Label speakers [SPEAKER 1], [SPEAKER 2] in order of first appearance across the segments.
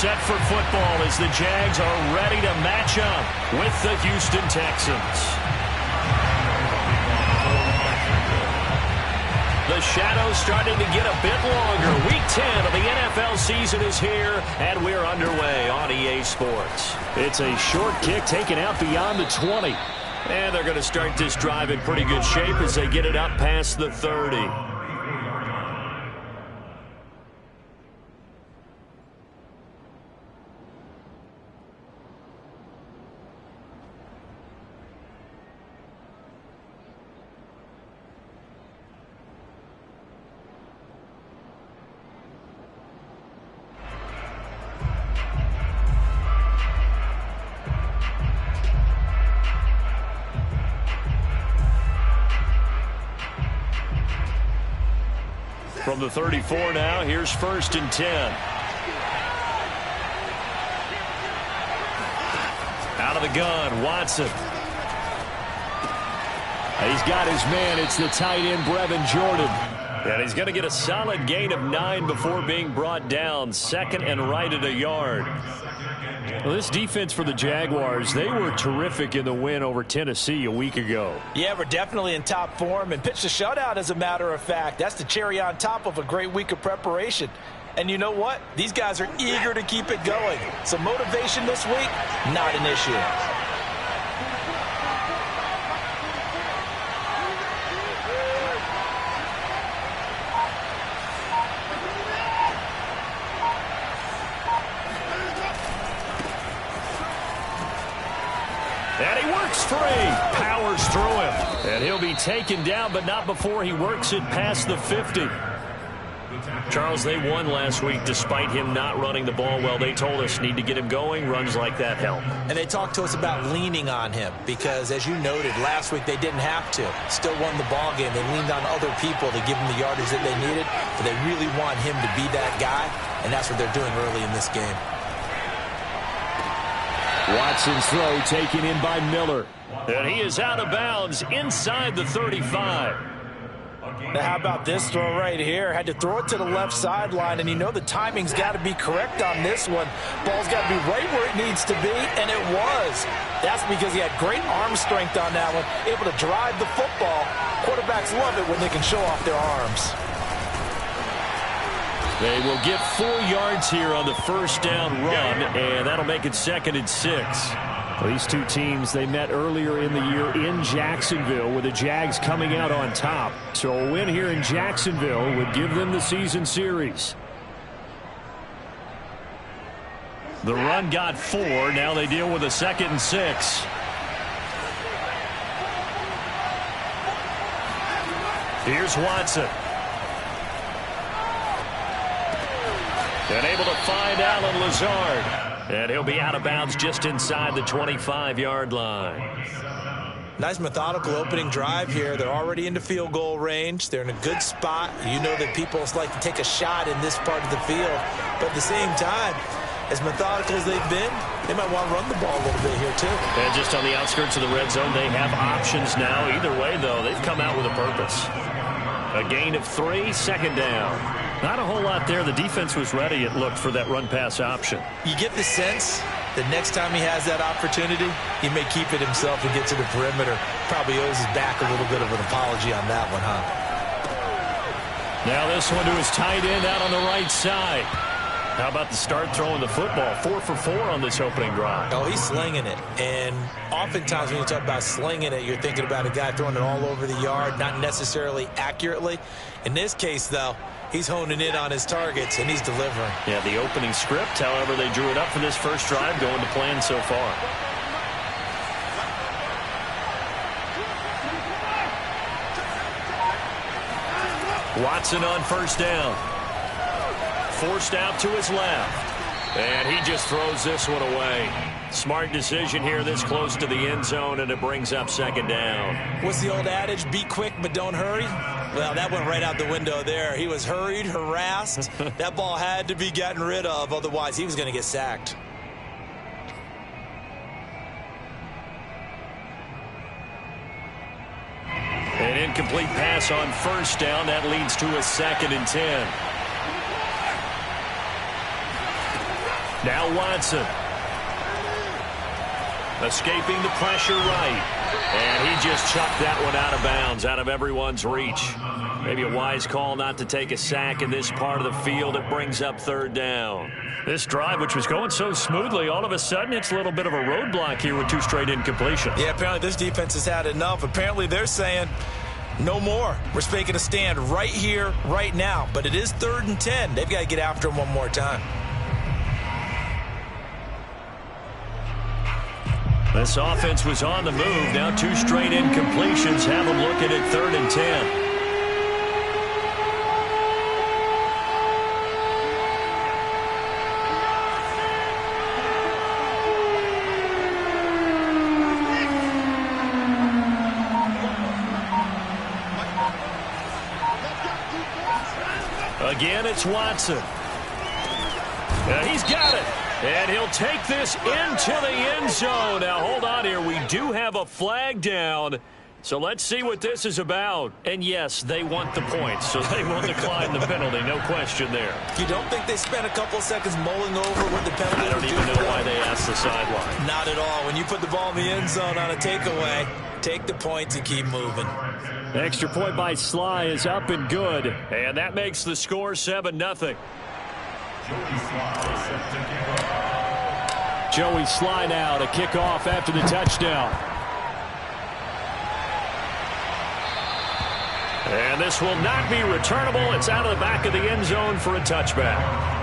[SPEAKER 1] set for football as the Jags are ready to match up with the Houston Texans. The shadow's starting to get a bit longer. Week 10 of the NFL season is here, and we're underway on EA Sports. It's a short kick taken out beyond the 20. And they're going to start this drive in pretty good shape as they get it up past the 30. From the 34 now, here's 1st and 10. Out of the gun, Watson. He's got his man. It's the tight end, Brevin Jordan. And he's going to get a solid gain of 9 before being brought down. Second and right at a yard. Well, this defense for the Jaguars, they were terrific in the win over Tennessee a week ago.
[SPEAKER 2] Yeah, we're definitely in top form and pitched a shutout, as a matter of fact. That's the cherry on top of a great week of preparation. And you know what? These guys are eager to keep it going. So motivation this week, not an issue.
[SPEAKER 1] And he works free. Powers through him. And he'll be taken down, but not before he works it past the 50. Charles, they won last week despite him not running the ball well. They told us need to get him going. Runs like that help.
[SPEAKER 2] And they talked to us about leaning on him because, as you noted, last week they didn't have to. Still won the ball game. They leaned on other people to give him the yardage that they needed, but they really want him to be that guy, and that's what they're doing early in this game.
[SPEAKER 1] Watson's throw taken in by Miller. And he is out of bounds inside the 35.
[SPEAKER 2] Now, how about this throw right here? Had to throw it to the left sideline, and you know the timing's got to be correct on this one. Ball's got to be right where it needs to be, and it was. That's because he had great arm strength on that one, able to drive the football. Quarterbacks love it when they can show off their arms.
[SPEAKER 1] They will get 4 yards here on the first down run, and that'll make it 2nd and 6. These two teams, they met earlier in the year in Jacksonville with the Jags coming out on top. So a win here in Jacksonville would give them the season series. The run got 4. Now they deal with a 2nd and 6. Here's Watson. And able to find Allen Lazard. And he'll be out of bounds just inside the 25-yard line.
[SPEAKER 2] Nice methodical opening drive here. They're already into field goal range. They're in a good spot. You know that people like to take a shot in this part of the field. But at the same time, as methodical as they've been, they might want to run the ball a little bit here too.
[SPEAKER 1] And just on the outskirts of the red zone, they have options now. Either way, though, they've come out with a purpose. A gain of 3, 2nd down. Not a whole lot there. The defense was ready, it looked, for that run-pass option.
[SPEAKER 2] You get the sense that next time he has that opportunity, he may keep it himself and get to the perimeter. Probably owes his back a little bit of an apology on that one, huh?
[SPEAKER 1] Now this one to his tight end out on the right side. How about the start throwing the football? 4 for 4 on this opening drive.
[SPEAKER 2] Oh, he's slinging it. And oftentimes when you talk about slinging it, you're thinking about a guy throwing it all over the yard, not necessarily accurately. In this case, though, he's honing in on his targets, and he's delivering. Yeah, the opening script, however, they drew it up for this first drive, going to plan so far. Watson on first down. Forced out to his left. And he just throws this one away. Smart decision here this close to the end zone, and it brings up 2nd down. What's the old adage? Be quick, but don't hurry. Well, that went right out the window there. He was hurried, harassed. That ball had to be gotten rid of, otherwise he was going to get sacked. An incomplete pass on first down. That leads to a 2nd and 10. Now Watson. Escaping the pressure right. And he just chucked that one out of bounds, out of everyone's reach. Maybe a wise call not to take a sack in this part of the field. It brings up third down.
[SPEAKER 1] This drive, which was going so smoothly, all of a sudden it's a little bit of a roadblock here with 2 straight incompletions.
[SPEAKER 3] Yeah, apparently this defense has had enough. Apparently they're saying no more. We're making a stand right here, right now. But it is 3rd and 10. They've got to get after him one more time.
[SPEAKER 2] This offense was on the move. Now 2 straight incompletions have them looking at 3rd and 10. Again, it's Watson. He's got it. And he'll take this into the end zone. Now, hold on here. We do have a flag down. So let's see what this is about. And, yes, they want the points, so they will decline the penalty. No question there.
[SPEAKER 3] You don't think they spent a couple of seconds mulling over what the penalty
[SPEAKER 2] I don't even know why they asked the sideline.
[SPEAKER 3] Not at all. When you put the ball in the end zone on a takeaway, take the points and keep moving.
[SPEAKER 1] Extra point by Sly is up and good.
[SPEAKER 2] And that makes the score 7-0.
[SPEAKER 1] Joey Sly now to kick off after the touchdown.
[SPEAKER 2] And this will not be returnable. It's out of the back of the end zone for a touchback.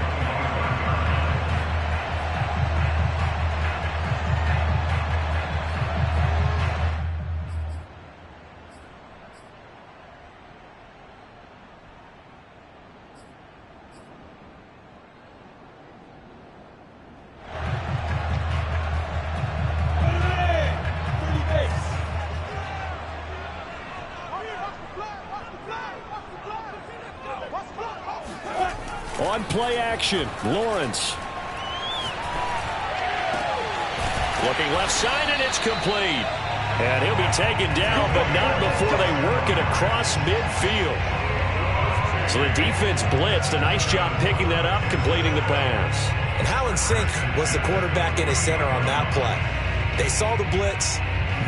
[SPEAKER 1] On play action, Lawrence.
[SPEAKER 2] Looking left side, and it's complete. And he'll be taken down, but not before they work it across midfield. So the defense blitzed. A nice job picking that up, completing the pass.
[SPEAKER 3] And how in sync was the quarterback in his center on that play? They saw the blitz,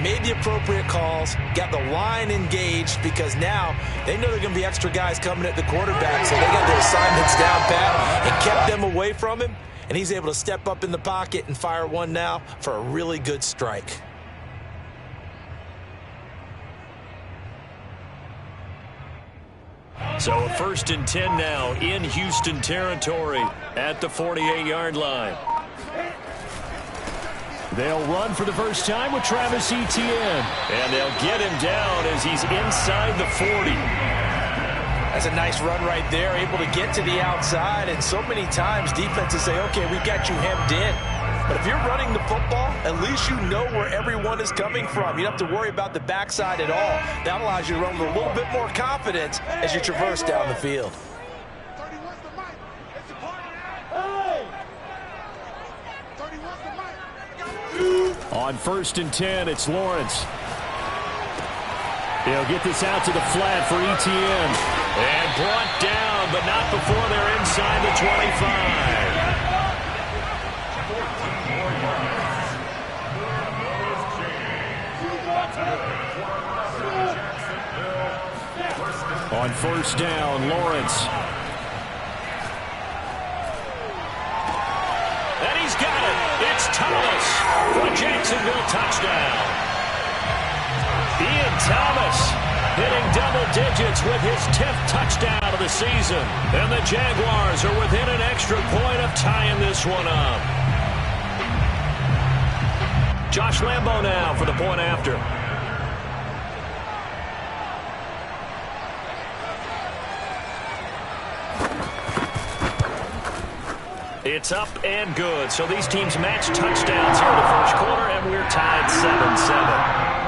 [SPEAKER 3] made the appropriate calls, got the line engaged, because now they know there are going to be extra guys coming at the quarterback, so they got their assignments down pat and kept them away from him, and he's able to step up in the pocket and fire one now for a really good strike.
[SPEAKER 2] So a 1st and 10 now in Houston territory at the 48-yard line.
[SPEAKER 1] They'll run for the first time with Travis Etienne.
[SPEAKER 2] And they'll get him down as he's inside the 40.
[SPEAKER 3] That's a nice run right there, able to get to the outside. And so many times defenses say, okay, we got you hemmed in. But if you're running the football, at least you know where everyone is coming from. You don't have to worry about the backside at all. That allows you to run with a little bit more confidence as you traverse down the field.
[SPEAKER 1] On 1st and 10, it's Lawrence. He'll get this out to the flat for Etienne.
[SPEAKER 2] And brought down, but not before they're inside the 25.
[SPEAKER 1] On 1st down, Lawrence.
[SPEAKER 2] And he's got it. It's Thomas for a Jacksonville touchdown. Ian Thomas hitting double digits with his 10th touchdown of the season. And the Jaguars are within an extra point of tying this one up. Josh Lambo now for the point after. It's up and good. So these teams match touchdowns here in the first quarter, and we're tied 7-7.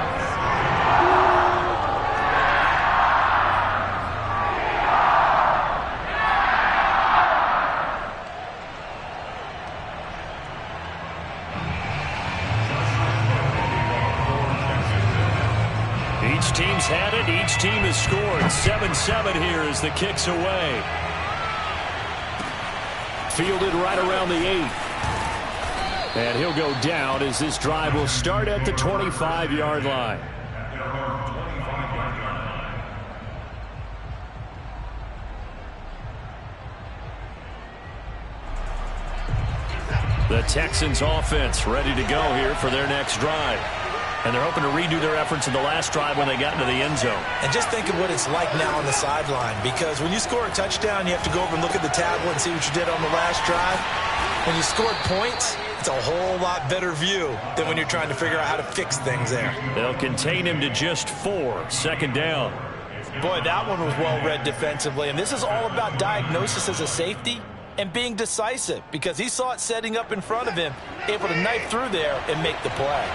[SPEAKER 2] Each team's had it. Each team has scored. 7-7 here as the kick's away.
[SPEAKER 1] Fielded right around the 8. And he'll go down as this drive will start at the 25-yard line. The Texans offense ready to go here for their next drive. And they're hoping to redo their efforts in the last drive when they got into the end zone.
[SPEAKER 3] And just think of what it's like now on the sideline, because when you score a touchdown, you have to go over and look at the tablet and see what you did on the last drive. When you scored points, it's a whole lot better view than when you're trying to figure out how to fix things there.
[SPEAKER 1] They'll contain him to just 4. Second down.
[SPEAKER 3] Boy, that one was well read defensively. And this is all about diagnosis as a safety and being decisive, because he saw it setting up in front of him, able to knife through there and make the play.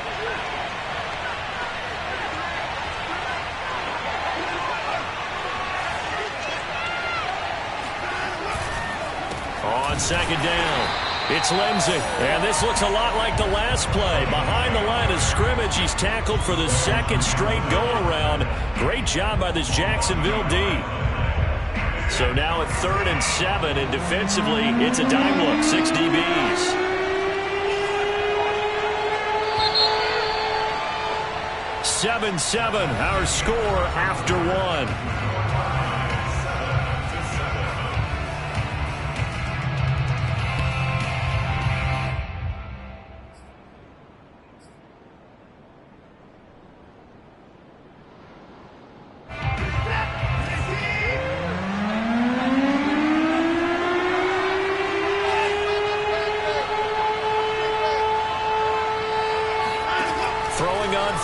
[SPEAKER 1] On second down, it's Lindsey. And this looks a lot like the last play. Behind the line of scrimmage, he's tackled for the second straight go-around. Great job by this Jacksonville D. So now at 3rd and 7, and defensively, it's a dime look, 6 DBs. (7-7), our score after 1.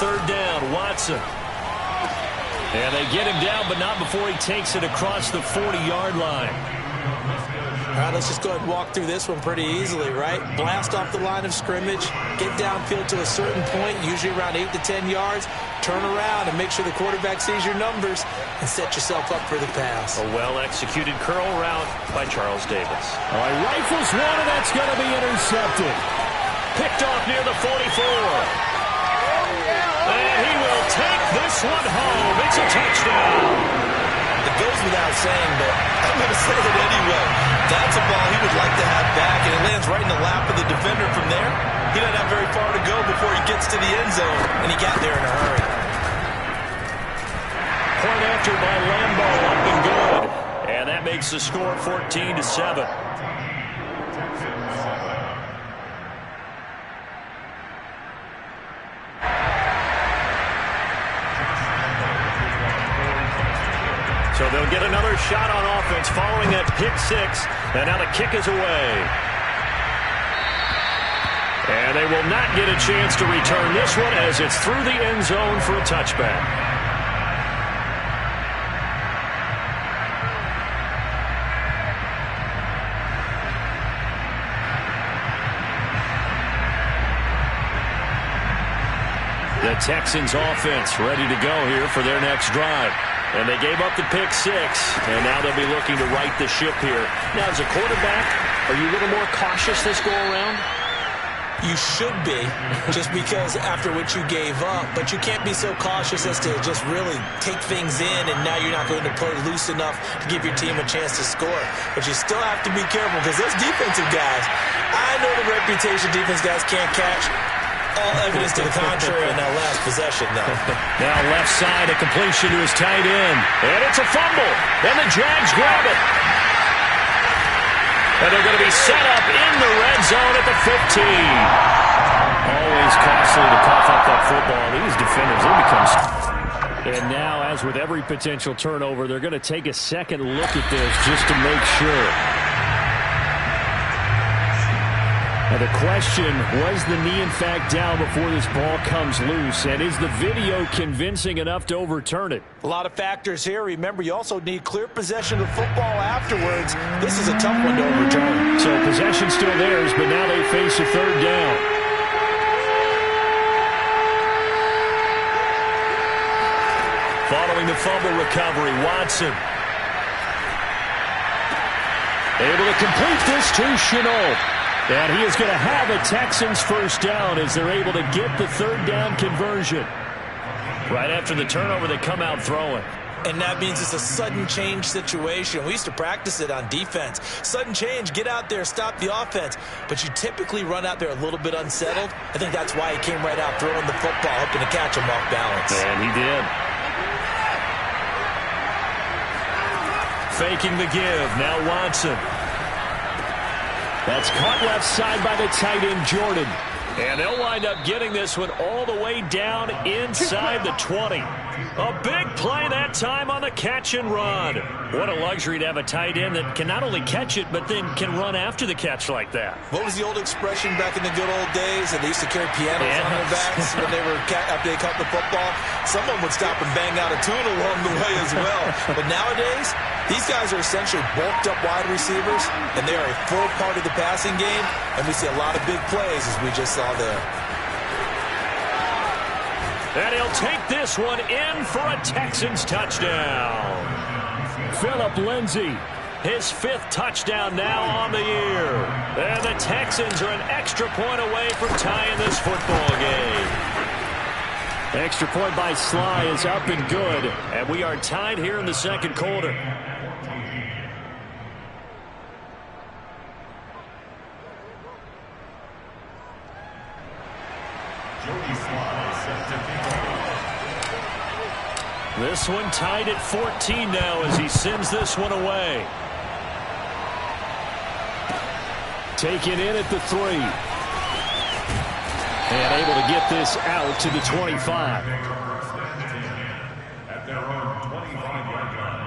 [SPEAKER 1] Third down, Watson. And they get him down, but not before he takes it across the 40-yard line.
[SPEAKER 3] All right, let's just go ahead and walk through this one pretty easily, right? Blast off the line of scrimmage, get downfield to a certain point, usually around 8 to 10 yards, turn around and make sure the quarterback sees your numbers and set yourself up for the pass.
[SPEAKER 1] A well-executed curl route by Charles Davis. All right, rifles one, and that's going to be intercepted. Picked off near the 44. And he will take this one home. It's a touchdown.
[SPEAKER 3] It goes without saying, but I'm going to say it anyway. That's a ball he would like to have back, and it lands right in the lap of the defender from there. He doesn't have very far to go before he gets to the end zone, and he got there in a hurry.
[SPEAKER 1] Point after by Lambo, up and good. And that makes the score 14-7. So they'll get another shot on offense following that pick 6. And now the kick is away. And they will not get a chance to return this one as it's through the end zone for a touchback. The Texans offense ready to go here for their next drive. And they gave up the pick 6, and now they'll be looking to right the ship here. Now, as a quarterback, are you a little more cautious this go-around?
[SPEAKER 3] You should be, just because after what you gave up, but you can't be so cautious as to just really take things in, and now you're not going to play loose enough to give your team a chance to score. But you still have to be careful, because those defensive guys, I know the reputation defense guys can't catch. All evidence to the contrary in that last possession, though.
[SPEAKER 1] Now left side, a completion to his tight end. And it's a fumble. And the Jags grab it. And they're going to be set up in the red zone at the 15. Always costly to cough up that football. These defenders, they become... And now, as with every potential turnover, they're going to take a second look at this just to make sure. Now the question, was the knee in fact down before this ball comes loose? And is the video convincing enough to overturn it?
[SPEAKER 3] A lot of factors here. Remember, you also need clear possession of football afterwards. This is a tough one to overturn.
[SPEAKER 1] So possession still theirs, but now they face a third down. Following the fumble recovery, Watson. Able to complete this to Chenault. And he is going to have a Texans first down as they're able to get the third down conversion. Right after the turnover, they come out throwing.
[SPEAKER 3] And that means it's a sudden change situation. We used to practice it on defense. Sudden change, get out there, stop the offense. But you typically run out there a little bit unsettled. I think that's why he came right out throwing the football, hoping to catch him off balance.
[SPEAKER 1] And he did. Faking the give. Now Watson. That's caught left side by the tight end, Jordan. And they'll wind up getting this one all the way down inside the 20. A big play that time on the catch and run. What a luxury to have a tight end that can not only catch it, but then can run after the catch like that.
[SPEAKER 3] What was the old expression back in the good old days? And they used to carry pianos on their backs when after they caught the football. Someone would stop and bang out a tune along the way as well. But nowadays, these guys are essentially bulked up wide receivers, and they are a full part of the passing game. And we see a lot of big plays, as we just saw there.
[SPEAKER 1] And he'll take this one in for a Texans touchdown. Phillip Lindsay, his 5th touchdown now on the year. And the Texans are an extra point away from tying this football game. Extra point by Sly is up and good. And we are tied here in the second quarter. This one tied at 14 now as he sends this one away. Taken in at the 3. And able to get this out to the 25. At their own 25-yard line.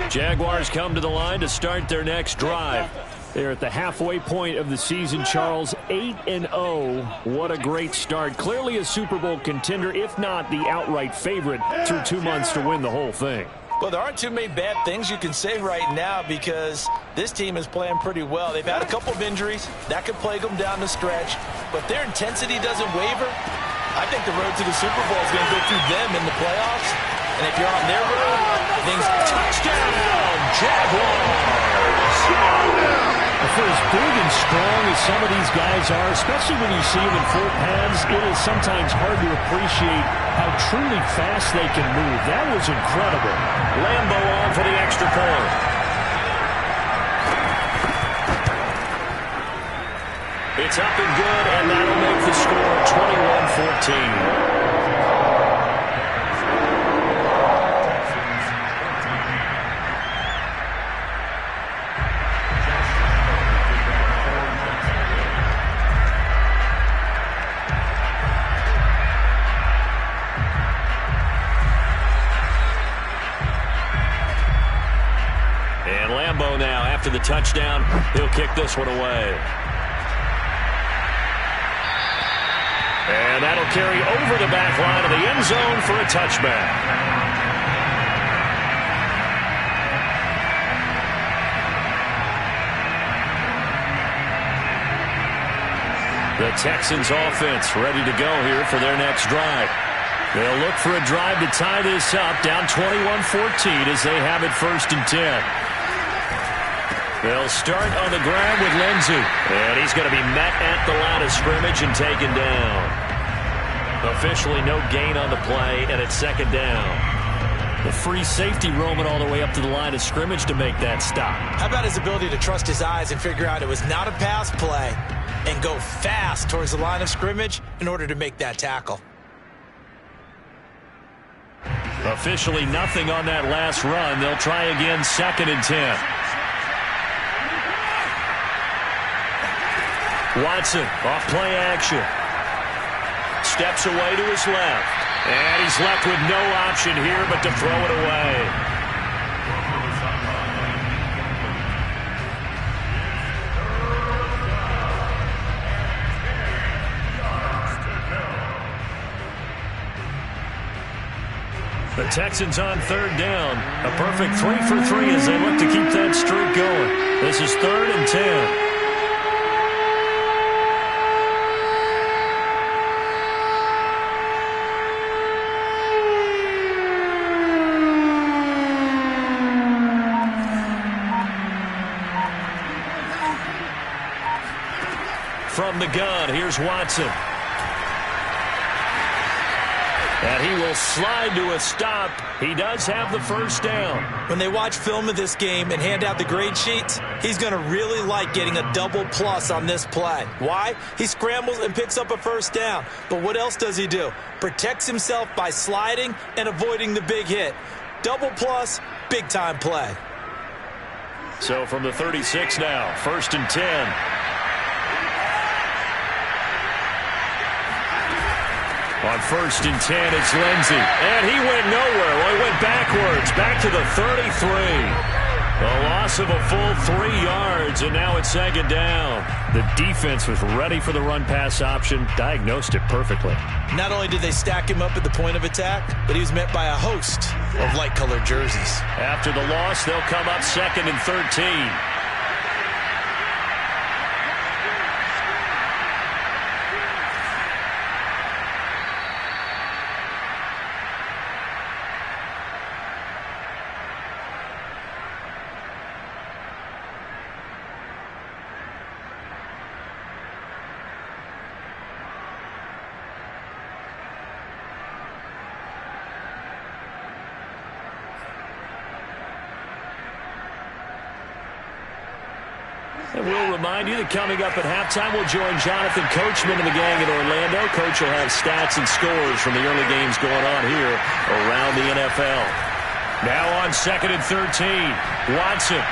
[SPEAKER 1] Jaguars come to the line to start their next drive. They're at the halfway point of the season, Charles, 8-0. What a great start. Clearly a Super Bowl contender, if not the outright favorite, through 2 months to win the whole thing.
[SPEAKER 3] Well, there aren't too many bad things you can say right now because this team is playing pretty well. They've had a couple of injuries. That could plague them down the stretch. But their intensity doesn't waver. I think the road to the Super Bowl is going to go through them in the playoffs. And if you're on their road, things touchdown, Jaguars.
[SPEAKER 1] For as big and strong as some of these guys are, especially when you see them in full pads, it is sometimes hard to appreciate how truly fast they can move. That was incredible. Lambo on for the extra point. It's up and good, and that'll make the score 21-14. Now, after the touchdown, he'll kick this one away. And that'll carry over the back line of the end zone for a touchback. The Texans offense ready to go here for their next drive. They'll look for a drive to tie this up, down 21-14 as they have it 1st and 10. They'll start on the ground with Lindsay. And he's going to be met at the line of scrimmage and taken down. Officially no gain on the play, and it's 2nd down. The free safety roaming all the way up to the line of scrimmage to make that stop.
[SPEAKER 3] How about his ability to trust his eyes and figure out it was not a pass play and go fast towards the line of scrimmage in order to make that tackle?
[SPEAKER 1] Officially nothing on that last run. They'll try again 2nd and 10. Watson off play action. Steps away to his left. And he's left with no option here but to throw it away. The Texans on third down. A perfect 3 for 3 as they look to keep that streak going. This is 3rd and 10. From the gun, here's Watson. And he will slide to a stop. He does have the first down.
[SPEAKER 3] When they watch film of this game and hand out the grade sheets, he's going to really like getting a double plus on this play. Why? He scrambles and picks up a first down. But what else does he do? Protects himself by sliding and avoiding the big hit. Double plus, big time play.
[SPEAKER 1] So from the 36 now, 1st and 10. On 1st and 10, it's Lindsey. And he went nowhere. Well, he went backwards, back to the 33. A loss of a full 3 yards, and now it's 2nd down. The defense was ready for the run-pass option, diagnosed it perfectly.
[SPEAKER 3] Not only did they stack him up at the point of attack, but he was met by a host of light-colored jerseys.
[SPEAKER 1] After the loss, they'll come up 2nd and 13. And we'll remind you that coming up at halftime, we'll join Jonathan Coachman and the gang in Orlando. Coach will have stats and scores from the early games going on here around the NFL. Now on 2nd and 13, Watson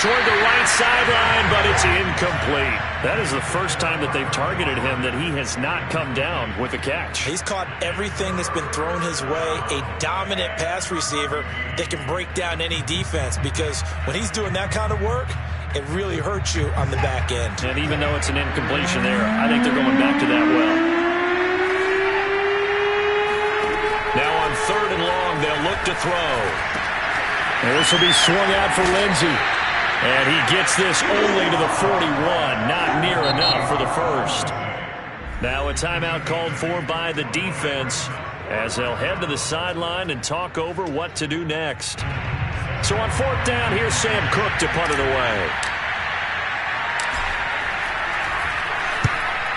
[SPEAKER 1] toward the right sideline, but it's incomplete. That is the first time that they've targeted him that he has not come down with a catch.
[SPEAKER 3] He's caught everything that's been thrown his way, a dominant pass receiver that can break down any defense, because when he's doing that kind of work, it really hurts you on the back end.
[SPEAKER 1] And even though it's an incompletion there, I think they're going back to that well. Now on 3rd and long, they'll look to throw. And this will be swung out for Lindsey. And he gets this only to the 41. Not near enough for the first. Now a timeout called for by the defense as they'll head to the sideline and talk over what to do next. So on 4th down, here's Sam Cook to punt it away.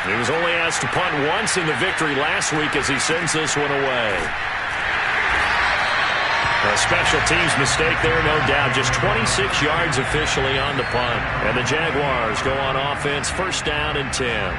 [SPEAKER 1] He was only asked to punt once in the victory last week as he sends this one away. A special teams mistake there, no doubt. Just 26 yards officially on the punt. And the Jaguars go on offense, 1st down and 10.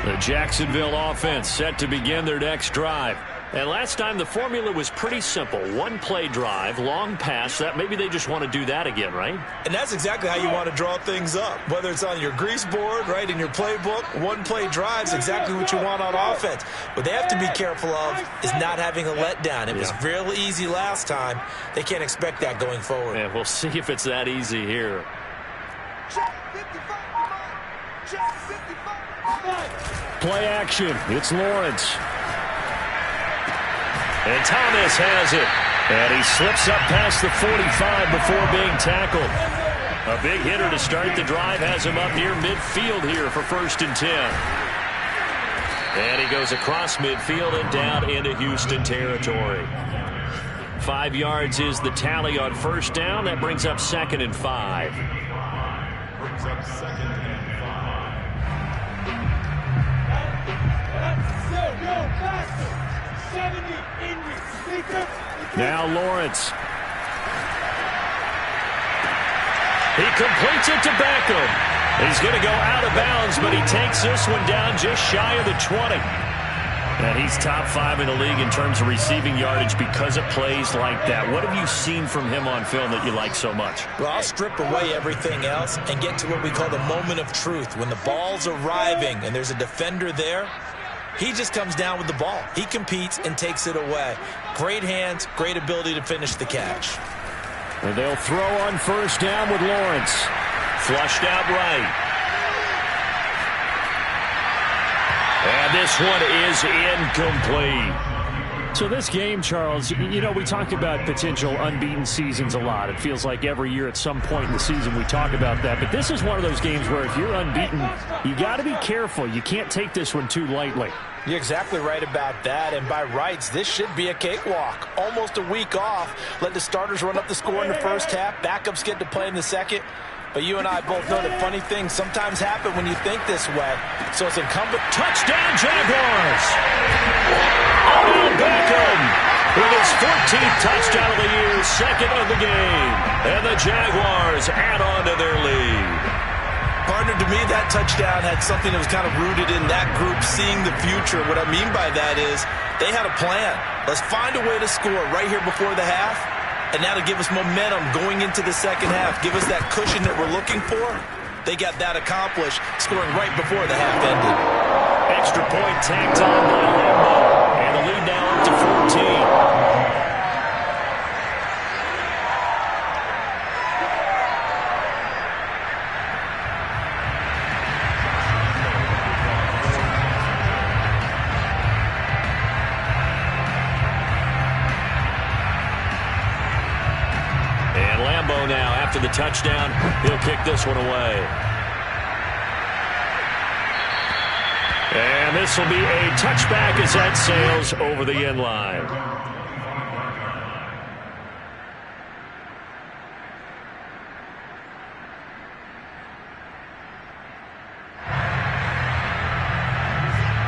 [SPEAKER 1] The Jacksonville offense set to begin their next drive. And last time the formula was pretty simple. 1-play drive, long pass. That maybe they just want to do that again, right?
[SPEAKER 3] And that's exactly how you want to draw things up. Whether it's on your grease board, right, in your playbook, 1-play drive's exactly what you want on offense. What they have to be careful of is not having a letdown. It was real easy last time. They can't expect that going forward.
[SPEAKER 1] And we'll see if it's that easy here. Play action. It's Lawrence. And Thomas has it. And he slips up past the 45 before being tackled. A big hitter to start the drive has him up near midfield here for 1st and 10. And he goes across midfield and down into Houston territory. 5 yards is the tally on 1st down. That brings up 2nd and 5. Brings up 2nd and 5. Now Lawrence. He completes it to Beckham. He's going to go out of bounds, but he takes this one down just shy of the 20. And he's top 5 in the league in terms of receiving yardage because of plays like that. What have you seen from him on film that you like so much?
[SPEAKER 3] Well, I'll strip away everything else and get to what we call the moment of truth. When the ball's arriving and there's a defender there, he just comes down with the ball. He competes and takes it away. Great hands, great ability to finish the catch.
[SPEAKER 1] And they'll throw on 1st down with Lawrence. Flushed out right.
[SPEAKER 2] And this one is incomplete.
[SPEAKER 1] So this game, Charles, you know, we talk about potential unbeaten seasons a lot. It feels like every year at some point in the season we talk about that. But this is one of those games where if you're unbeaten, you got to be careful. You can't take this one too lightly.
[SPEAKER 3] You're exactly right about that. And by rights, this should be a cakewalk. Almost a week off. Let the starters run up the score in the first half. Backups get to play in the second. But you and I both know that funny things sometimes happen when you think this way. So it's incumbent.
[SPEAKER 2] Touchdown, Jaguars! Odell Beckham with his 14th touchdown of the year, second of the game. And the Jaguars add on to their lead.
[SPEAKER 3] Partner, to me, that touchdown had something that was kind of rooted in that group seeing the future. What I mean by that is they had a plan. Let's find a way to score right here before the half. And that'll give us momentum going into the second half. Give us that cushion that we're looking for. They got that accomplished, scoring right before the half ended.
[SPEAKER 2] Extra point tacked on by Lambo. And the lead now up to 14. Now, after the touchdown, he'll kick this one away. And this will be a touchback as that sails over the end line.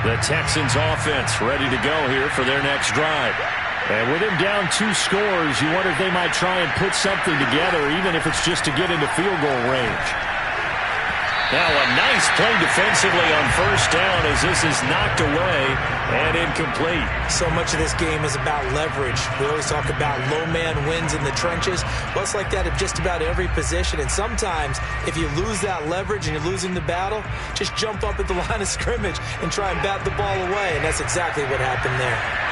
[SPEAKER 2] The Texans offense ready to go here for their next drive. And with him down 2 scores, you wonder if they might try and put something together, even if it's just to get into field goal range. Now a nice play defensively on first down as this is knocked away and incomplete.
[SPEAKER 3] So much of this game is about leverage. We always talk about low man wins in the trenches. Well, it's like that at just about every position. And sometimes if you lose that leverage and you're losing the battle, just jump up at the line of scrimmage and try and bat the ball away. And that's exactly what happened there.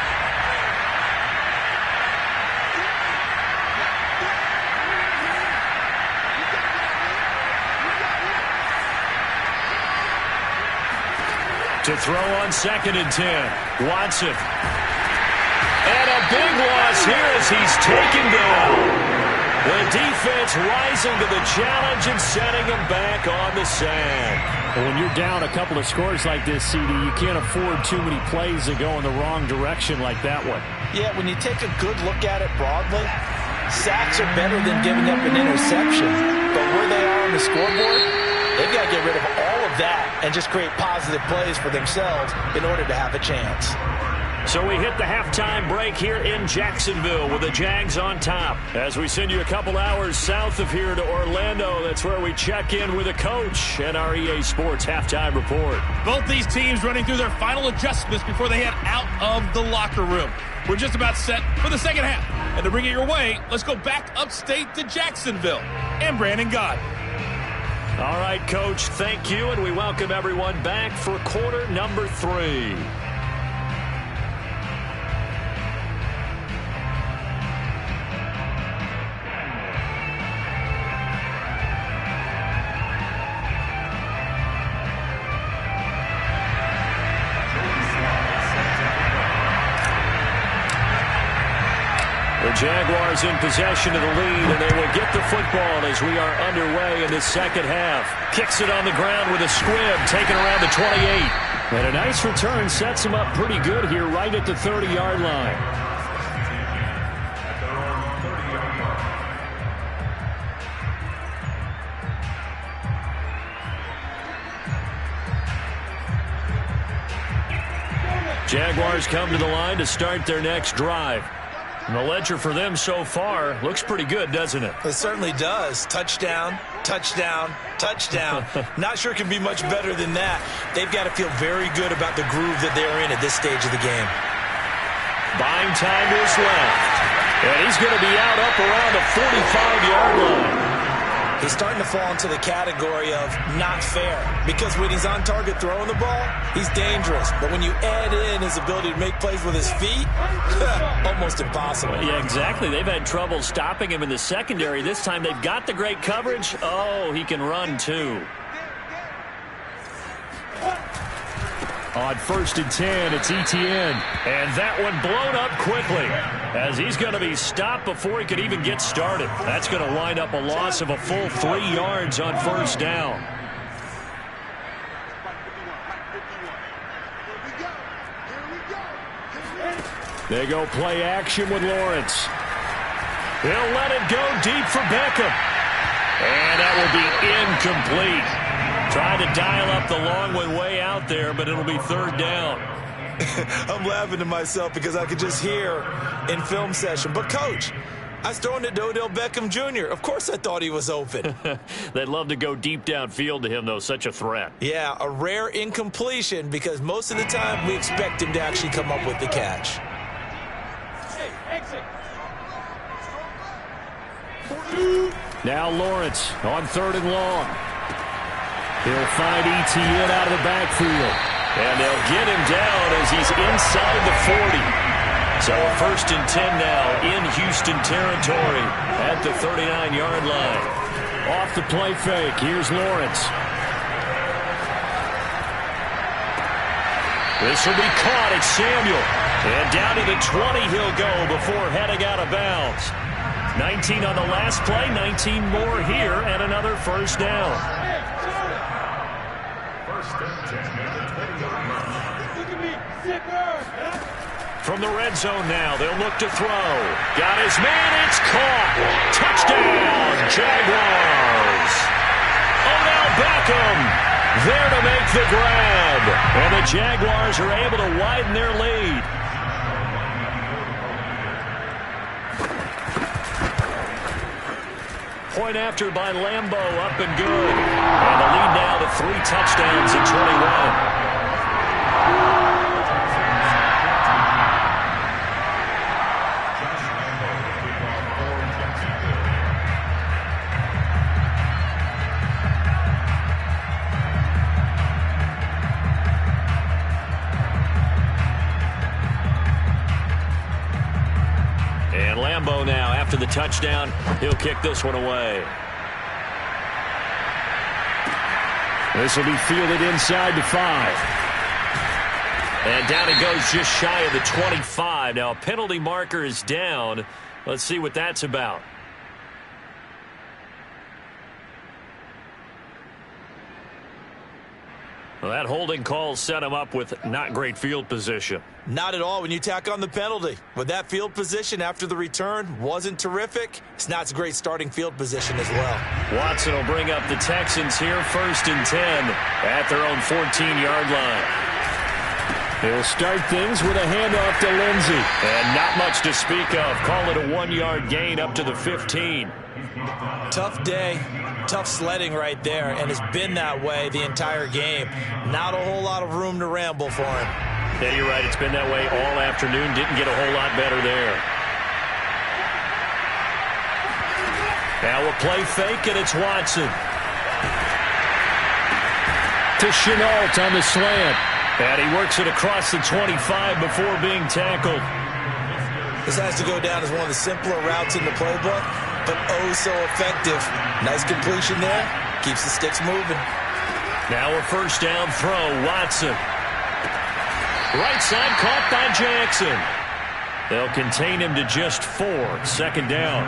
[SPEAKER 2] To throw on 2nd and 10. Watson. And a big loss here as he's taken down. The defense rising to the challenge and setting him back on the sand.
[SPEAKER 1] When you're down a couple of scores like this, CD, you can't afford too many plays that go in the wrong direction like that one.
[SPEAKER 3] Yeah, when you take a good look at it broadly, sacks are better than giving up an interception. But where they are on the scoreboard, they've got to get rid of all of that and just create positive plays for themselves in order to have a chance.
[SPEAKER 2] So we hit the halftime break here in Jacksonville with the Jags on top. As we send you a couple hours south of here to Orlando, that's where we check in with a coach and our EA Sports halftime report.
[SPEAKER 4] Both these teams running through their final adjustments before they head out of the locker room. We're just about set for the second half. And to bring it your way, let's go back upstate to Jacksonville and Brandon Gott.
[SPEAKER 2] All right, Coach, thank you, and we welcome everyone back for quarter number 3. The Jaguars in possession of the lead, and they will get the football as we are underway in the second half. Kicks it on the ground with a squib, taken around the 28.
[SPEAKER 1] And a nice return sets him up pretty good here right at the 30-yard line.
[SPEAKER 2] Jaguars come to the line to start their next drive. And the ledger for them so far looks pretty good, doesn't it?
[SPEAKER 3] It certainly does. Touchdown, touchdown, touchdown. Not sure it can be much better than that. They've got to feel very good about the groove that they're in at this stage of the game.
[SPEAKER 2] Buying time to his left. And he's going to be out up around the 45-yard line.
[SPEAKER 3] He's starting to fall into the category of not fair, because when he's on target throwing the ball, he's dangerous. But when you add in his ability to make plays with his feet, almost impossible.
[SPEAKER 2] Yeah, exactly. They've had trouble stopping him in the secondary. This time they've got the great coverage. Oh, he can run too.
[SPEAKER 1] On 1st and 10, it's Etienne.
[SPEAKER 2] And that one blown up quickly as he's going to be stopped before he could even get started. That's going to wind up a loss of a full 3 yards on 1st down.
[SPEAKER 1] They go play action with Lawrence.
[SPEAKER 2] He'll let it go deep for Beckham. And that will be incomplete. Trying to dial up the long one way out there, but it'll be 3rd down.
[SPEAKER 3] I'm laughing to myself because I could just hear in film session. But, Coach, I was throwing it to Odell Beckham Jr. Of course I thought he was open.
[SPEAKER 2] They'd love to go deep downfield to him, though. Such a threat.
[SPEAKER 3] Yeah, a rare incompletion because most of the time we expect him to actually come up with the catch.
[SPEAKER 1] Now Lawrence on 3rd and long. He'll find Etienne out of the backfield.
[SPEAKER 2] And they'll get him down as he's inside the 40. So 1st and 10 now in Houston territory at the 39-yard line.
[SPEAKER 1] Off the play fake, here's Lawrence.
[SPEAKER 2] This will be caught at Samuel. And down to the 20 he'll go before heading out of bounds. 19 on the last play, 19 more here, and another 1st down. From the red zone now, they'll look to throw. Got his man, it's caught. Touchdown, Jaguars. Odell Beckham there to make the grab. And the Jaguars are able to widen their lead. Point after by Lambeau, up and good. And the lead now to 3 touchdowns in 21. And Lambeau now, after the touchdown, he'll kick this one away.
[SPEAKER 1] This will be fielded inside the 5.
[SPEAKER 2] And down it goes just shy of the 25. Now a penalty marker is down. Let's see what that's about. Well, that holding call set him up with not great field position.
[SPEAKER 3] Not at all when you tack on the penalty. With that field position after the return wasn't terrific. It's not a great starting field position as well.
[SPEAKER 2] Watson will bring up the Texans here 1st and 10 at their own 14-yard line.
[SPEAKER 1] He'll start things with a handoff to Lindsey.
[SPEAKER 2] And not much to speak of. Call it a 1-yard gain up to the 15.
[SPEAKER 3] Tough day, tough sledding right there, and it's been that way the entire game. Not a whole lot of room to ramble for him.
[SPEAKER 2] Yeah, you're right. It's been that way all afternoon. Didn't get a whole lot better there. Now a play fake, and it's Watson.
[SPEAKER 1] To Chenault on the slant.
[SPEAKER 2] And he works it across the 25 before being tackled.
[SPEAKER 3] This has to go down as one of the simpler routes in the playbook, but oh so effective. Nice completion there. Keeps the sticks moving.
[SPEAKER 2] Now a 1st down throw, Watson. Right side caught by Jackson. They'll contain him to just 4. 2nd down.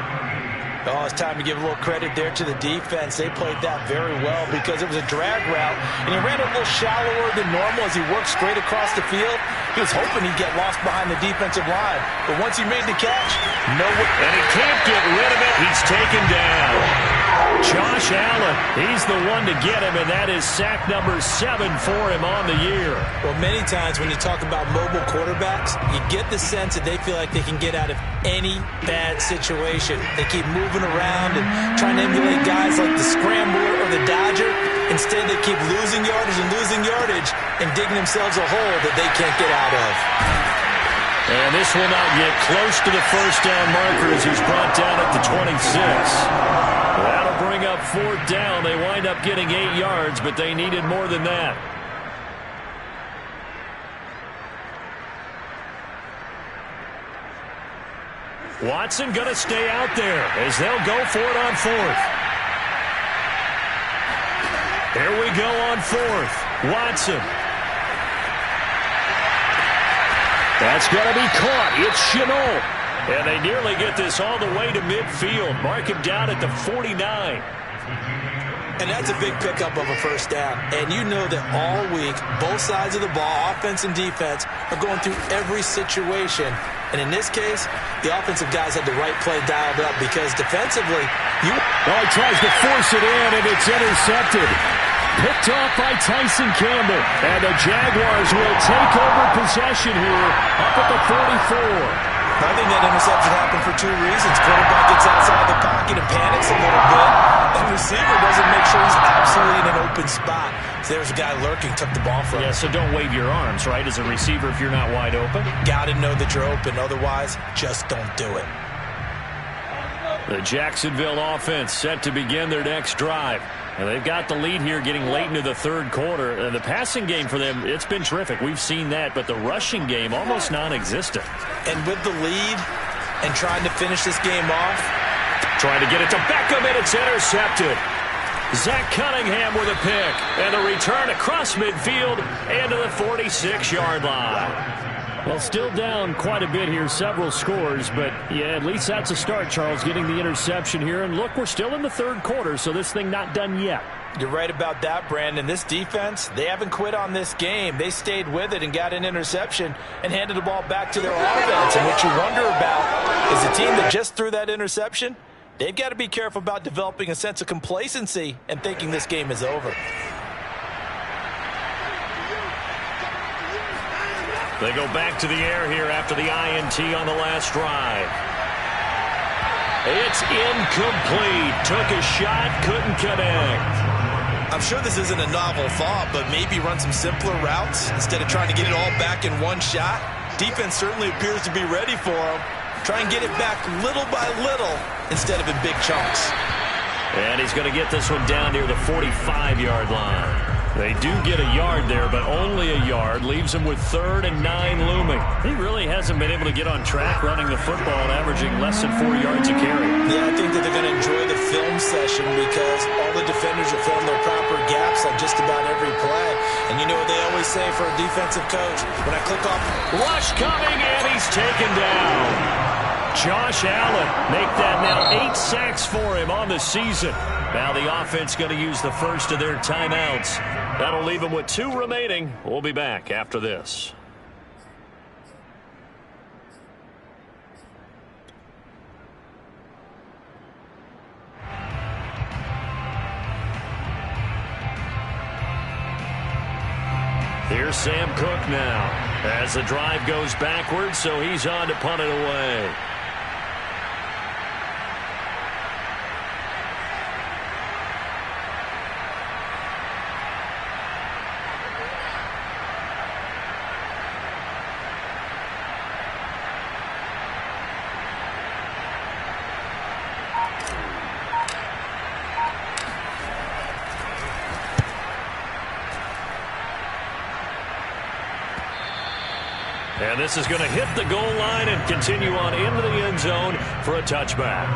[SPEAKER 3] Oh, it's time to give a little credit there to the defense. They played that very well because it was a drag route, and he ran a little shallower than normal as he worked straight across the field. He was hoping he'd get lost behind the defensive line, but once he made the catch, no way.
[SPEAKER 2] And he can't get rid of it. He's taken down. Josh Allen, he's the one to get him, and that is sack number 7 for him on the year.
[SPEAKER 3] Well, many times when you talk about mobile quarterbacks, you get the sense that they feel like they can get out of any bad situation. They keep moving around and trying to emulate guys like the Scrambler or the Dodger. Instead, they keep losing yardage and digging themselves a hole that they can't get out of.
[SPEAKER 2] And this will not get close to the 1st down marker as he's brought down at the 26. That'll bring up 4th down. They wind up getting 8 yards, but they needed more than that. Watson going to stay out there as they'll go for it on 4th. Here we go on 4th. Watson.
[SPEAKER 1] That's going to be caught. It's Chenault. And they nearly get this all the way to midfield. Mark him down at the 49.
[SPEAKER 3] And that's a big pickup of a first down. And you know that all week, both sides of the ball, offense and defense, are going through every situation. And in this case, the offensive guys had the right play dialed up because defensively, he
[SPEAKER 1] tries to force it in, and it's intercepted. Picked off by Tyson Campbell. And the Jaguars will take over possession here up at the 44.
[SPEAKER 3] I think that interception happened for two reasons. Quarterback gets outside the pocket and panics a little bit. And receiver doesn't make sure he's absolutely in an open spot. So there's a guy lurking, took the ball from him.
[SPEAKER 1] Yeah, so don't wave your arms, right, as a receiver if you're not wide open.
[SPEAKER 3] Got to know that you're open. Otherwise, just don't do it.
[SPEAKER 1] The Jacksonville offense set to begin their next drive. And they've got the lead here getting late into the third quarter. And the passing game for them, it's been terrific. We've seen that. But the rushing game, almost non-existent.
[SPEAKER 3] And with the lead and trying to finish this game off.
[SPEAKER 1] Trying to get it to Beckham, and it's intercepted. Zach Cunningham with a pick. And a return across midfield and to the 46-yard line. Well, still down quite a bit here, several scores, but yeah, at least that's a start, Charles, getting the interception here. And look, we're still in the third quarter, so this thing not done yet.
[SPEAKER 3] You're right about that, Brandon. This defense, they haven't quit on this game. They stayed with it and got an interception and handed the ball back to their offense. And what you wonder about is the team that just threw that interception, they've got to be careful about developing a sense of complacency and thinking this game is over.
[SPEAKER 1] They go back to the air here after the INT on the last drive. It's incomplete. Took a shot, couldn't connect.
[SPEAKER 3] I'm sure this isn't a novel thought, but maybe run some simpler routes instead of trying to get it all back in one shot. Defense certainly appears to be ready for him. Try and get it back little by little instead of in big chunks.
[SPEAKER 1] And he's going to get this one down near the 45-yard line. They do get a yard there, but only a yard. Leaves him with 3rd and 9 looming. He really hasn't been able to get on track running the football, averaging less than 4 yards a carry.
[SPEAKER 3] Yeah, I think that they're going to enjoy the film session because all the defenders will fill their proper gaps on just about every play. And you know what they always say for a defensive coach? When I click off,
[SPEAKER 1] rush coming, and he's taken down. Josh Allen make that now 8 sacks for him on the season. Now the offense going to use the first of their timeouts. That'll leave them with 2 remaining. We'll be back after this. Here's Sam Cook now as the drive goes backwards, so he's on to punt it away. And this is going to hit the goal line and continue on into the end zone for a touchback.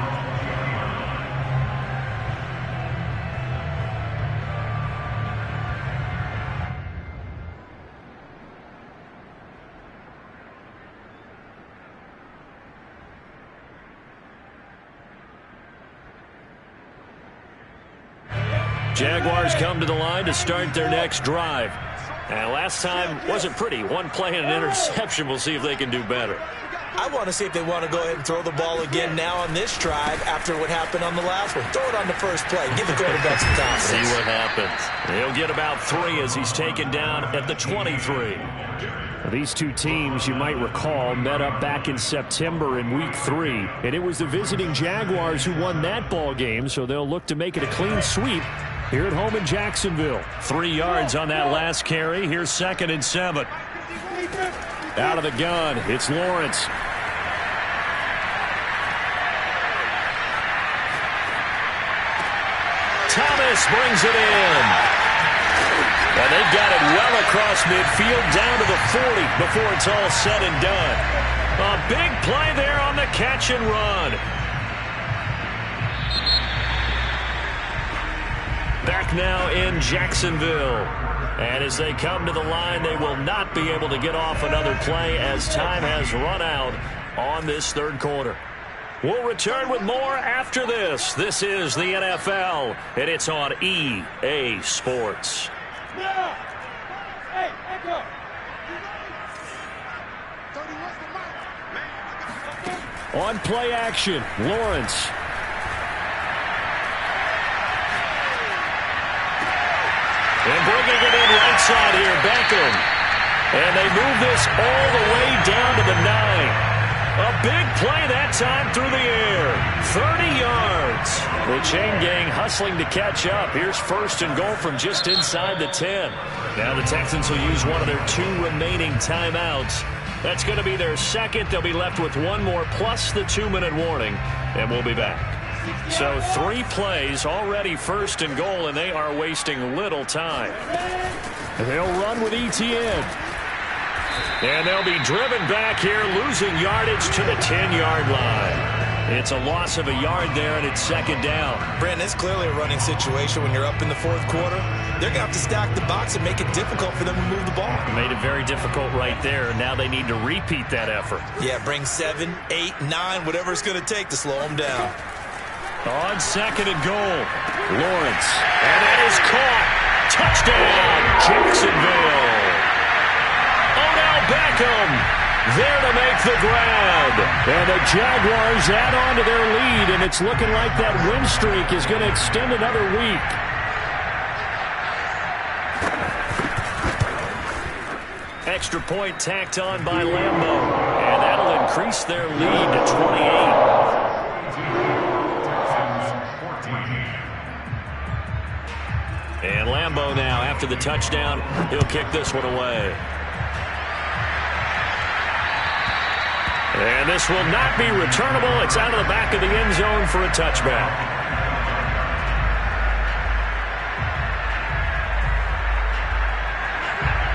[SPEAKER 1] Jaguars come to the line to start their next drive. And last time wasn't pretty. One play and an interception. We'll see if they can do better.
[SPEAKER 3] I want to see if they want to go ahead and throw the ball again now on this drive after what happened on the last one. Throw it on the first play. Give the quarterback some confidence.
[SPEAKER 1] See what happens. He'll get about 3 as he's taken down at the 23. These two teams, you might recall, met up back in September in Week 3. And it was the visiting Jaguars who won that ball game, so they'll look to make it a clean sweep here at home in Jacksonville. 3 yards on that last carry. Here's 2nd and 7. Out of the gun, it's Lawrence. Thomas brings it in. And they've got it well across midfield down to the 40 before it's all said and done. A big play there on the catch and run. Back now in Jacksonville. And as they come to the line, they will not be able to get off another play as time has run out on this third quarter. We'll return with more after this. This is the NFL, and it's on EA Sports. On play action, Lawrence. And bringing it in right side here, Beckham. And they move this all the way down to the 9. A big play that time through the air. 30 yards. The chain gang hustling to catch up. Here's first and goal from just inside the 10. Now the Texans will use one of their 2 remaining timeouts. That's going to be their second. They'll be left with one more plus the 2-minute warning. And we'll be back. So 3 plays, already first and goal, and they are wasting little time. They'll run with ETN. And they'll be driven back here, losing yardage to the 10-yard line. It's a loss of a yard there, and it's second down.
[SPEAKER 3] Brandon, it's clearly a running situation when you're up in the fourth quarter. They're going to have to stack the box and make it difficult for them to move the ball.
[SPEAKER 1] Made it very difficult right there. Now they need to repeat that effort.
[SPEAKER 3] Yeah, bring 7, 8, 9, whatever it's going to take to slow them down.
[SPEAKER 1] On second and goal, Lawrence. And that is caught. Touchdown, Jacksonville. Odell Beckham there to make the grab. And the Jaguars add on to their lead, and it's looking like that win streak is going to extend another week. Extra point tacked on by Lambo. And that'll increase their lead to 28. And Lambo now, after the touchdown, he'll kick this one away. And this will not be returnable. It's out of the back of the end zone for a touchback.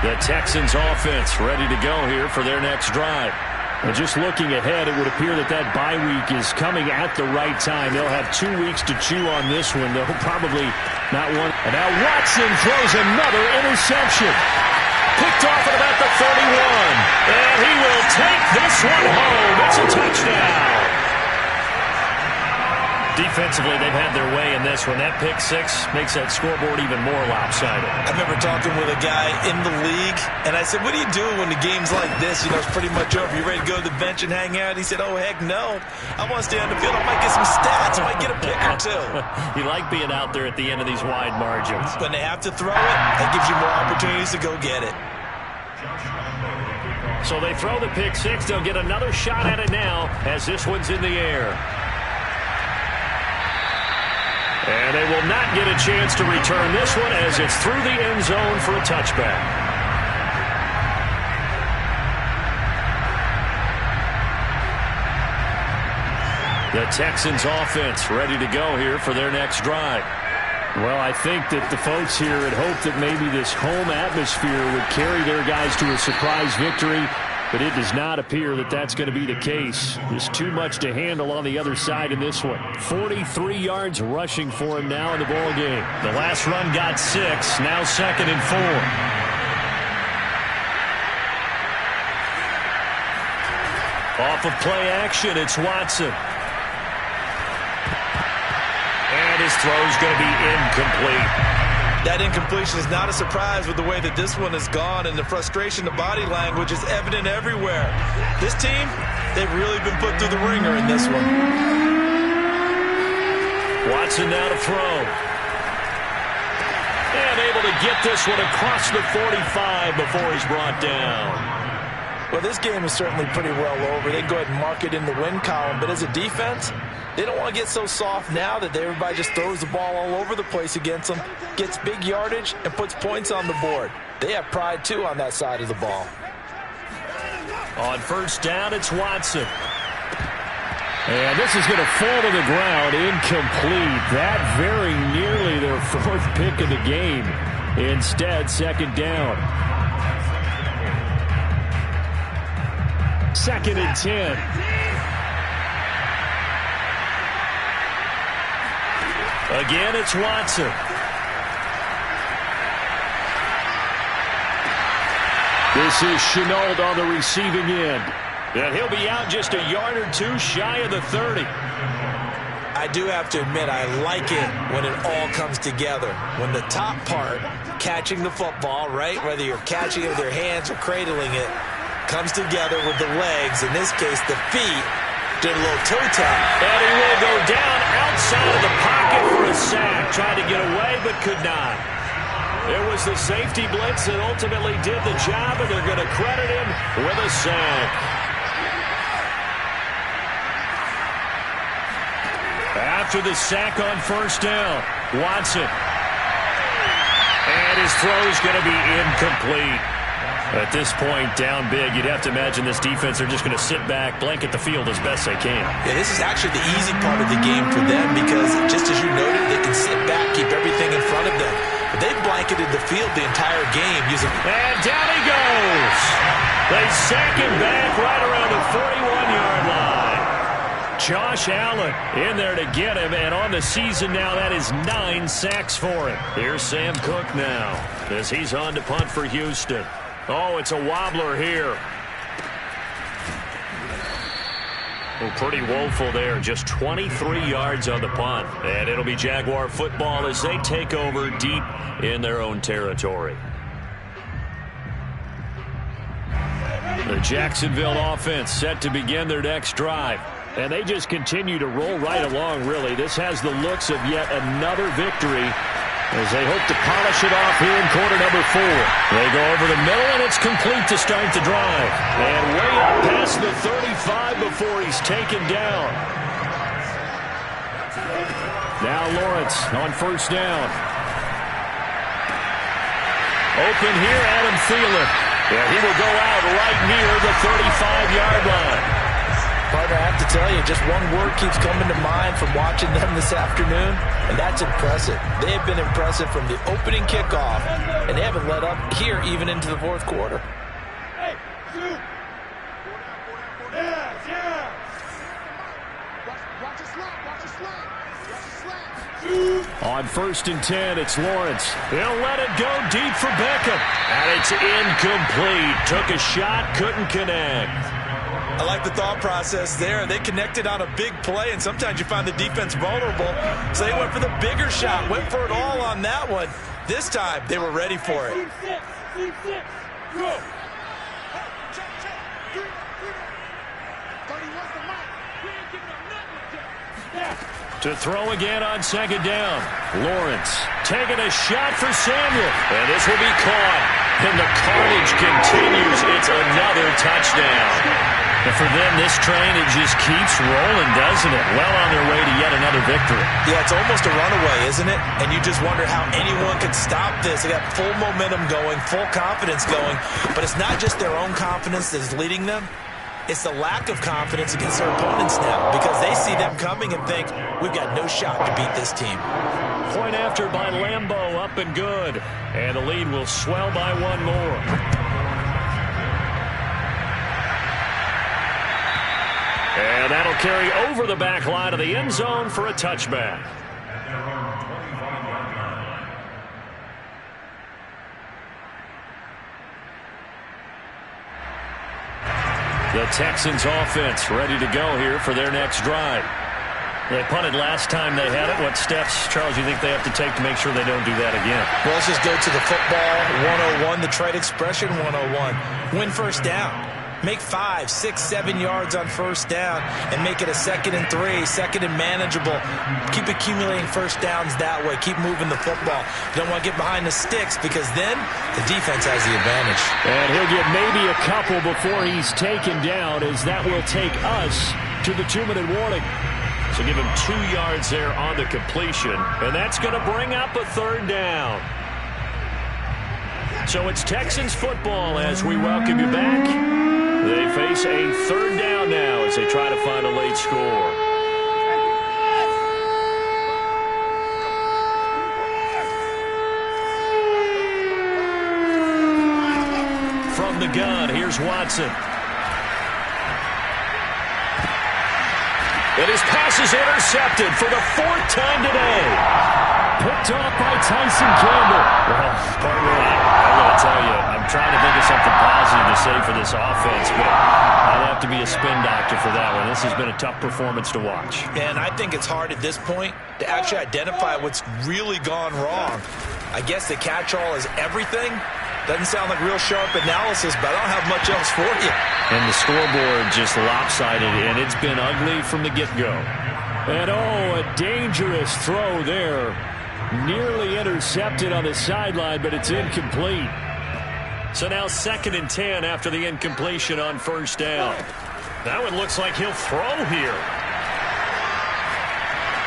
[SPEAKER 1] The Texans offense ready to go here for their next drive. And just looking ahead, it would appear that that bye week is coming at the right time. They'll have 2 weeks to chew on this one. They'll probably not want. And now Watson throws another interception. Picked off at about the 31. And he will take this one home. It's a touchdown. Defensively, they've had their way in this one. That pick 6 makes that scoreboard even more lopsided.
[SPEAKER 3] I remember talking with a guy in the league, and I said, what do you do when the game's like this? You know, it's pretty much over. You ready to go to the bench and hang out? He said, oh, heck no. I want to stay on the field. I might get some stats. I might get a pick or 2.
[SPEAKER 1] You like being out there at the end of these wide margins.
[SPEAKER 3] When they have to throw it, that gives you more opportunities to go get it.
[SPEAKER 1] So they throw the pick 6. They'll get another shot at it now as this one's in the air. And they will not get a chance to return this one as it's through the end zone for a touchback. The Texans offense ready to go here for their next drive. Well, I think that the folks here had hoped that maybe this home atmosphere would carry their guys to a surprise victory. But it does not appear that that's going to be the case. There's too much to handle on the other side in this one. 43 yards rushing for him now in the ball game. The last run got 6. Now second and 4. Off of play action, it's Watson. And his throw's going to be incomplete.
[SPEAKER 3] That incompletion is not a surprise with the way that this one has gone, and the frustration, the body language is evident everywhere. This team, they've really been put through the ringer in this one.
[SPEAKER 1] Watson now to throw. And able to get this one across the 45 before he's brought down.
[SPEAKER 3] Well, this game is certainly pretty well over. They can go ahead and mark it in the win column, but as a defense, they don't want to get so soft now that everybody just throws the ball all over the place against them, gets big yardage, and puts points on the board. They have pride, too, on that side of the ball.
[SPEAKER 1] On first down, it's Watson. And this is going to fall to the ground, incomplete. That very nearly their 4th pick of the game. Instead, second down. Second and 10. Again, it's Watson. This is Chenault on the receiving end. And he'll be out just a yard or two shy of the 30.
[SPEAKER 3] I do have to admit, I like it when it all comes together. When the top part, catching the football, right, whether you're catching it with your hands or cradling it, comes together with the legs, in this case the feet, did a little toe tap.
[SPEAKER 1] And he will go down outside of the pocket for a sack. Tried to get away but could not. It was the safety blitz that ultimately did the job, and they're going to credit him with a sack. After the sack on first down, Watson. And his throw's going to be incomplete. At this point, down big, you'd have to imagine this defense are just going to sit back, blanket the field as best they can.
[SPEAKER 3] Yeah, this is actually the easy part of the game for them because, just as you noted, they can sit back, keep everything in front of them. But they've blanketed the field the entire game using...
[SPEAKER 1] And down he goes! They sack him back right around the 41-yard line. Josh Allen in there to get him, and on the season now, that is 9 sacks for him. Here's Sam Cook now as he's on to punt for Houston. Oh, it's a wobbler here. Oh, pretty woeful there. Just 23 yards on the punt. And it'll be Jaguar football as they take over deep in their own territory. The Jacksonville offense set to begin their next drive. And they just continue to roll right along, really. This has the looks of yet another victory as they hope to polish it off here in quarter number 4. They go over the middle, and it's complete to start the drive. And way up past the 35 before he's taken down. Now Lawrence on first down. Open here, Adam Thielen. Yeah, he will go out right near the 35-yard line.
[SPEAKER 3] Partner, I have to tell you, just one word keeps coming to mind from watching them this afternoon, and that's impressive. They have been impressive from the opening kickoff, and they haven't let up here even into the fourth quarter.
[SPEAKER 5] Hey, shoot! Yeah! Watch it slide, watch it slide.
[SPEAKER 1] On first and 10, it's Lawrence. He'll let it go deep for Beckham. And it's incomplete. Took a shot, couldn't connect.
[SPEAKER 3] I like the thought process there. They connected on a big play, and sometimes you find the defense vulnerable. So they went for the bigger shot, went for it all on that one. This time, they were ready for it.
[SPEAKER 5] Go!
[SPEAKER 1] To throw again on second down. Lawrence taking a shot for Samuel. And this will be caught. And the carnage continues. It's another touchdown. And for them, this train, it just keeps rolling, doesn't it? Well on their way to yet another victory.
[SPEAKER 3] Yeah, it's almost a runaway, isn't it? And you just wonder how anyone could stop this. They got full momentum going, full confidence going. But it's not just their own confidence that's leading them. It's the lack of confidence against their opponents now because they see them coming and think, we've got no shot to beat this team.
[SPEAKER 1] Point after by Lambeau, up and good. And the lead will swell by one more. And that'll carry over the back line of the end zone for a touchback. The Texans offense ready to go here for their next drive. They punted last time they had it. What steps, Charles, you think they have to take to make sure they don't do that again?
[SPEAKER 3] Well, let's just go to the football 101, the trade expression 101. Win first down. Make 5, 6, 7 yards on first down and make it a 2nd and 3, second and manageable. Keep accumulating first downs that way. Keep moving the football. You don't want to get behind the sticks because then the defense has the advantage.
[SPEAKER 1] And he'll get maybe a couple before he's taken down, as that will take us to the 2-minute warning. So give him 2 yards there on the completion, and that's going to bring up a third down. So it's Texans football as we welcome you back. They face a third down now as they try to find a late score. From the gun, here's Watson. And his pass is intercepted for the 4th time today. picked off by Tyson Campbell.
[SPEAKER 2] Well, partner, I got to tell you, I'm trying to think of something positive to say for this offense, but I'd have to be a spin doctor for that one. This has been a tough performance to watch.
[SPEAKER 3] And I think it's hard at this point to actually identify what's really gone wrong. I guess the catch-all is everything. Doesn't sound like real sharp analysis, but I don't have much else for you.
[SPEAKER 2] And the scoreboard just lopsided, and it's been ugly from the get-go.
[SPEAKER 1] And oh, a dangerous throw there. Nearly intercepted on the sideline, but it's incomplete.
[SPEAKER 2] So now 2nd and 10 after the incompletion on first down. That one looks like he'll throw here.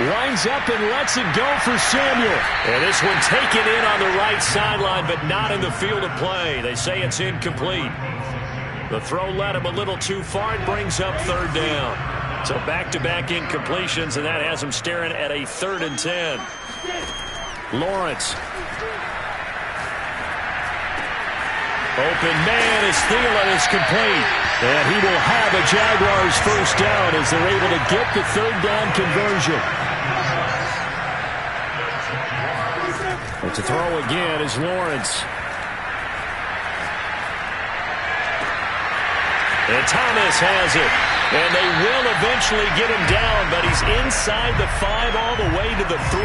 [SPEAKER 1] Winds up and lets it go for Samuel.
[SPEAKER 2] And this one taken in on the right sideline, but not in the field of play. They say it's incomplete. The throw led him a little too far. It brings up 3rd down. So back-to-back incompletions, and that has him staring at a 3rd and 10.
[SPEAKER 1] Lawrence.
[SPEAKER 2] Open man as Thielen is complete.
[SPEAKER 1] And he will have a Jaguars first down as they're able to get the 3rd down conversion. But to throw again is Lawrence.
[SPEAKER 2] And Thomas has it. And they will eventually get him down, but he's inside the 5 all the way to the 3.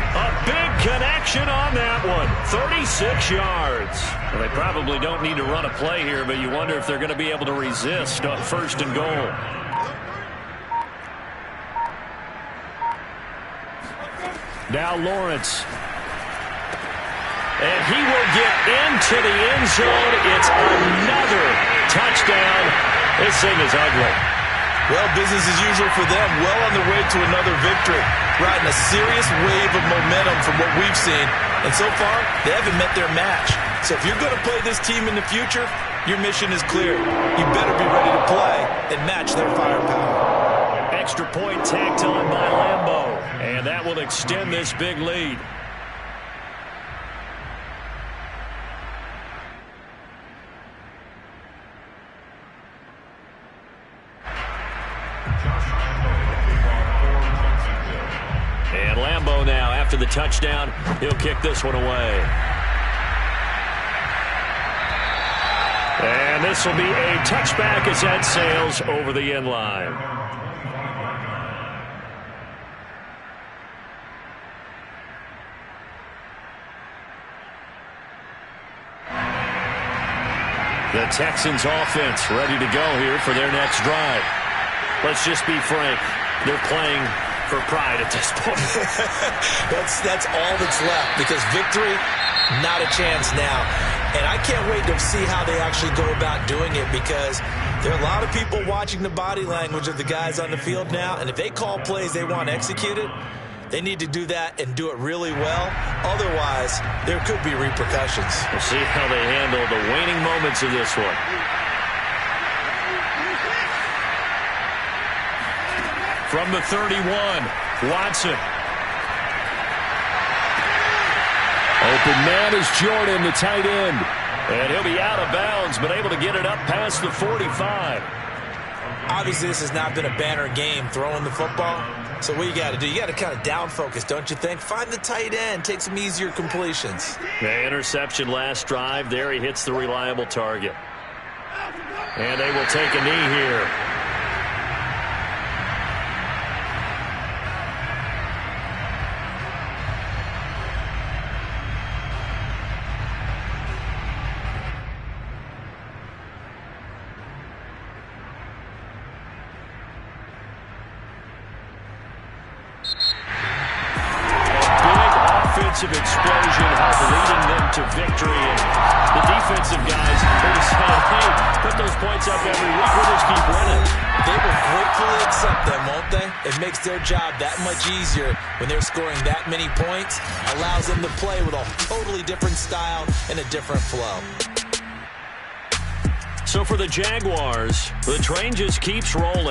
[SPEAKER 2] A big connection on that one. 36 yards. Well, they probably don't need to run a play here, but you wonder if they're going to be able to resist on 1st and goal.
[SPEAKER 1] Now Lawrence.
[SPEAKER 2] And he will get into the end zone. It's another touchdown. This thing is ugly.
[SPEAKER 3] Well, business as usual for them. Well on the way to another victory. Riding a serious wave of momentum from what we've seen. And so far, they haven't met their match. So if you're going to play this team in the future, your mission is clear. You better be ready to play and match their firepower.
[SPEAKER 2] Extra point tacked on by Lambeau. And that will extend this big lead. And Lambeau now, after the touchdown, he'll kick this one away. And this will be a touchback as that sails over the end line. The Texans offense ready to go here for their next drive. Let's just be frank. They're playing for pride at this point.
[SPEAKER 3] that's all that's left, because victory, not a chance now. And I can't wait to see how they actually go about doing it, because there are a lot of people watching the body language of the guys on the field now, and if they call plays they want executed, they need to do that and do it really well. Otherwise, there could be repercussions.
[SPEAKER 2] We'll see how they handle the waning moments of this one. From the 31, Watson.
[SPEAKER 1] Open man is Jordan, the tight end.
[SPEAKER 2] And he'll be out of bounds, but able to get it up past the 45.
[SPEAKER 3] Obviously, this has not been a banner game throwing the football. So what you got to do, you got to kind of down focus, don't you think? Find the tight end, take some easier completions.
[SPEAKER 2] The interception last drive. There he hits the reliable target. And they will take a knee here. Explosion helped leading them to victory, and the defensive guys are saying, hey, put those points up every week, we'll just keep winning.
[SPEAKER 3] They will gratefully accept them, won't they? It makes their job that much easier when they're scoring that many points. Allows them to play with a totally different style and a different flow.
[SPEAKER 2] So for the Jaguars, the train just keeps rolling.